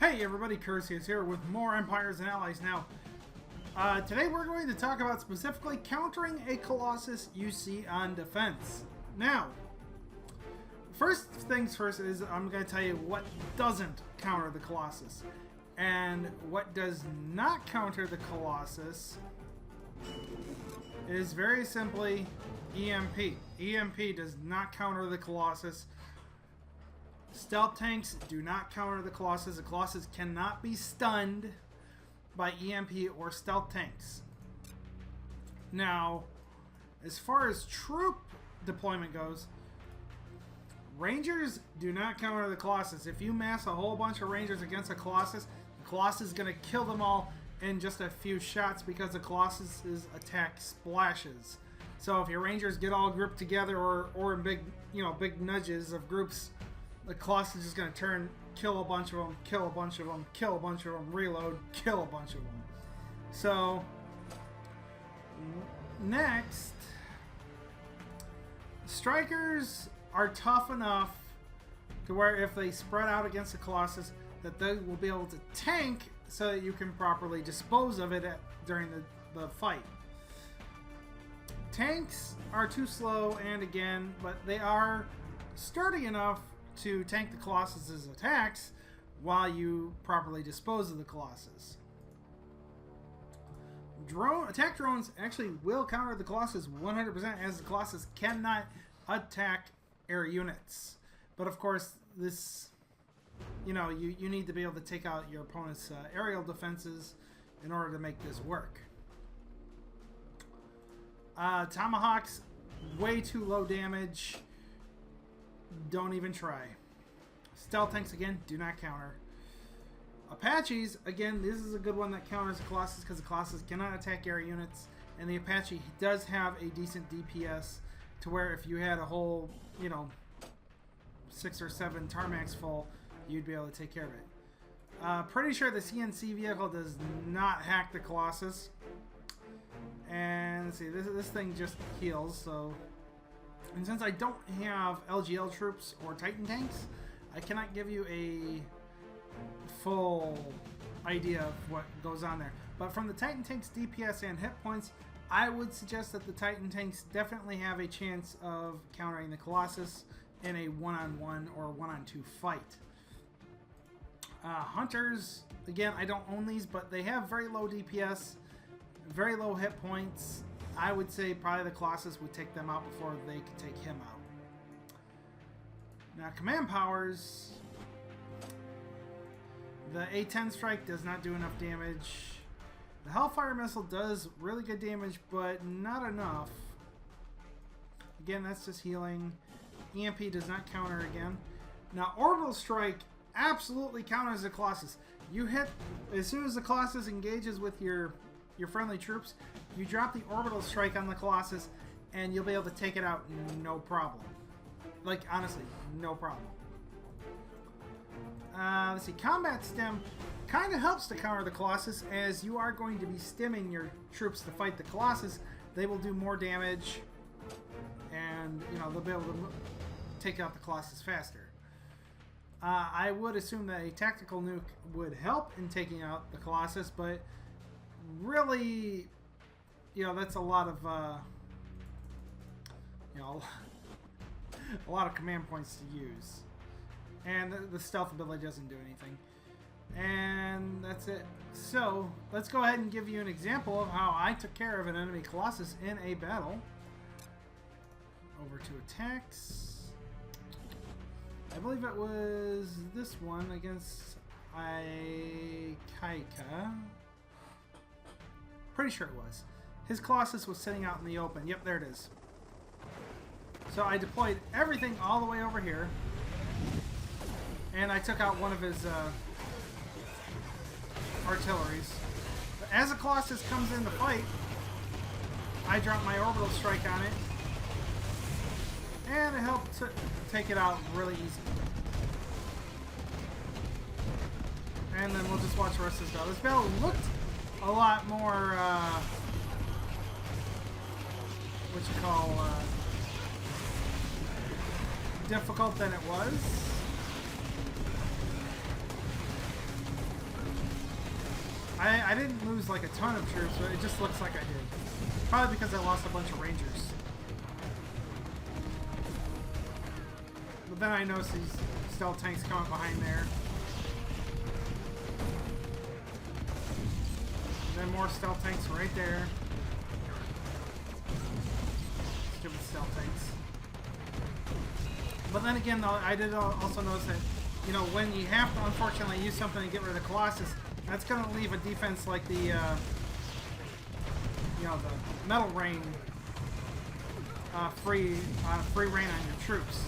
Hey everybody, Colossus here with more Empires and Allies. Now, today we're going to talk about specifically countering a Colossus you see on defense. Now, first things first is I'm going to tell you what doesn't counter the Colossus. And what does not counter the Colossus is very simply EMP. EMP does not counter the Colossus. Stealth tanks do not counter the Colossus. The Colossus cannot be stunned by EMP or stealth tanks. Now, as far as troop deployment goes, Rangers do not counter the Colossus. If you mass a whole bunch of Rangers against a Colossus, the Colossus is going to kill them all in just a few shots because the Colossus's attack splashes. So if your Rangers get all grouped together or in big nudges of groups, the Colossus is just going to turn, kill a bunch of them, kill a bunch of them, kill a bunch of them, reload, kill a bunch of them. So, next, Strikers are tough enough to where if they spread out against the Colossus, that they will be able to tank so that you can properly dispose of it during the fight. Tanks are too slow, and again, but they are sturdy enough to tank the Colossus's attacks while you properly dispose of the Colossus. Attack drones actually will counter the Colossus 100%, as the Colossus cannot attack air units. But of course, this, you need to be able to take out your opponent's aerial defenses in order to make this work. Tomahawks, way too low damage. Don't even try. Stealth tanks, again, do not counter. Apaches, again, this is a good one that counters the Colossus because the Colossus cannot attack air units, and the Apache does have a decent DPS to where if you had a whole, 6 or 7 tarmacs full, you'd be able to take care of it. Pretty sure the CNC vehicle does not hack the Colossus. And let's see, this thing just heals, so... And since I don't have LGL troops or Titan tanks, I cannot give you a full idea of what goes on there. But from the Titan tanks' DPS and hit points, I would suggest that the Titan tanks definitely have a chance of countering the Colossus in a one-on-one or one-on-two fight. Hunters, again, I don't own these, but they have very low DPS, very low hit points. I would say probably the Colossus would take them out before they could take him out. Now, command powers. The A-10 strike does not do enough damage. The HELLFIRE missile does really good damage, but not enough. Again, that's just healing. EMP does not counter again. Now, orbital strike absolutely counters the Colossus. You hit, as soon as the Colossus engages with your friendly troops, you drop the orbital strike on the Colossus and you'll be able to take it out no problem. Like, honestly, no problem. Let's see, combat stim kind of helps to counter the Colossus, as you are going to be stimming your troops to fight the Colossus. They will do more damage and, they'll be able to take out the Colossus faster. I would assume that a tactical nuke would help in taking out the Colossus, but really, that's a lot of, a lot of command points to use. And the stealth ability doesn't do anything. And that's it. So, let's go ahead and give you an example of how I took care of an enemy Colossus in a battle. Over to attacks. I believe it was this one against Kaika. Pretty sure it was. His Colossus was sitting out in the open. Yep, there it is. So I deployed everything all the way over here. And I took out one of his artilleries. But as the Colossus comes in to fight, I drop my orbital strike on it. And it helped to take it out really easy. And then we'll just watch the rest of this battle. This battle looked a lot more, difficult than it was. I didn't lose like a ton of troops, but it just looks like I did. Probably because I lost a bunch of Rangers. But then I noticed these stealth tanks coming behind there. And then more stealth tanks right there. Stupid stealth tanks. But then again, though, I did also notice that, you know, when you have to unfortunately use something to get rid of the Colossus, that's going to leave a defense like the, you know, the Metal Rain free reign on your troops.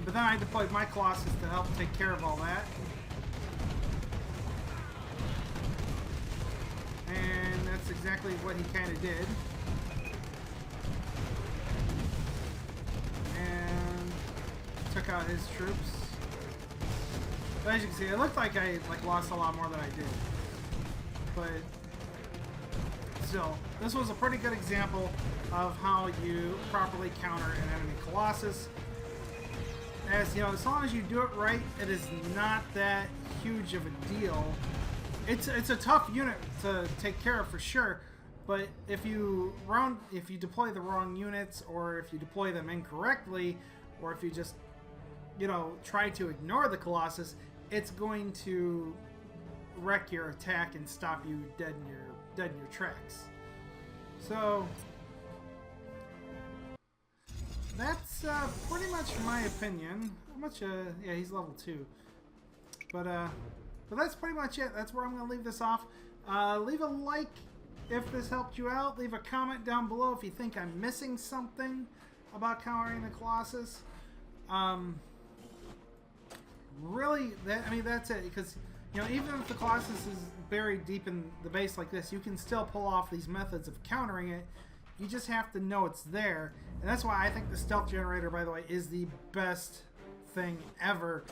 But then I deployed my Colossus to help take care of all that. And that's exactly what he kind of did. And took out his troops. But as you can see, it looked like I lost a lot more than I did. But still, this was a pretty good example of how you properly counter an enemy Colossus. As you know, as long as you do it right, it is not that huge of a deal. It's a tough unit to take care of for sure, but if you deploy the wrong units, or if you deploy them incorrectly, or if you just, you know, try to ignore the Colossus, it's going to wreck your attack and stop you dead in your tracks. So that's pretty much my opinion. How much? Yeah, he's level 2. But that's pretty much it. That's where I'm going to leave this off. Leave a like if this helped you out. Leave a comment down below if you think I'm missing something about countering the Colossus. Really, that's it. Because, you know, even if the Colossus is buried deep in the base like this, you can still pull off these methods of countering it. You just have to know it's there. And that's why I think the stealth generator, by the way, is the best thing ever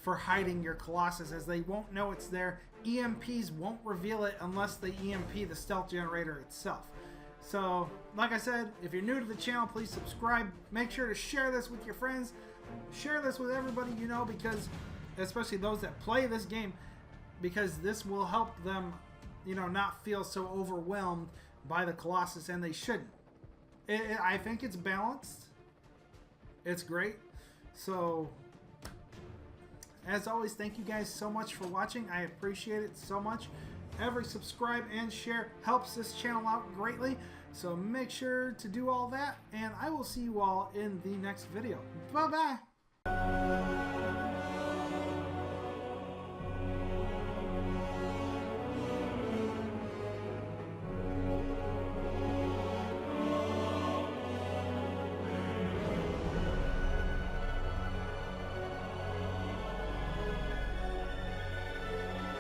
for hiding your Colossus, as they won't know it's there. EMPs won't reveal it unless they EMP the stealth generator itself. So, like I said, if you're new to the channel, please subscribe. Make sure to share this with your friends. Share this with everybody you know, because, especially those that play this game, because this will help them, you know, not feel so overwhelmed by the Colossus, and they shouldn't. I think it's balanced. It's great. So, as always, thank you guys so much for watching. I appreciate it so much. Every subscribe and share helps this channel out greatly. So make sure to do all that, and I will see you all in the next video. Bye-bye.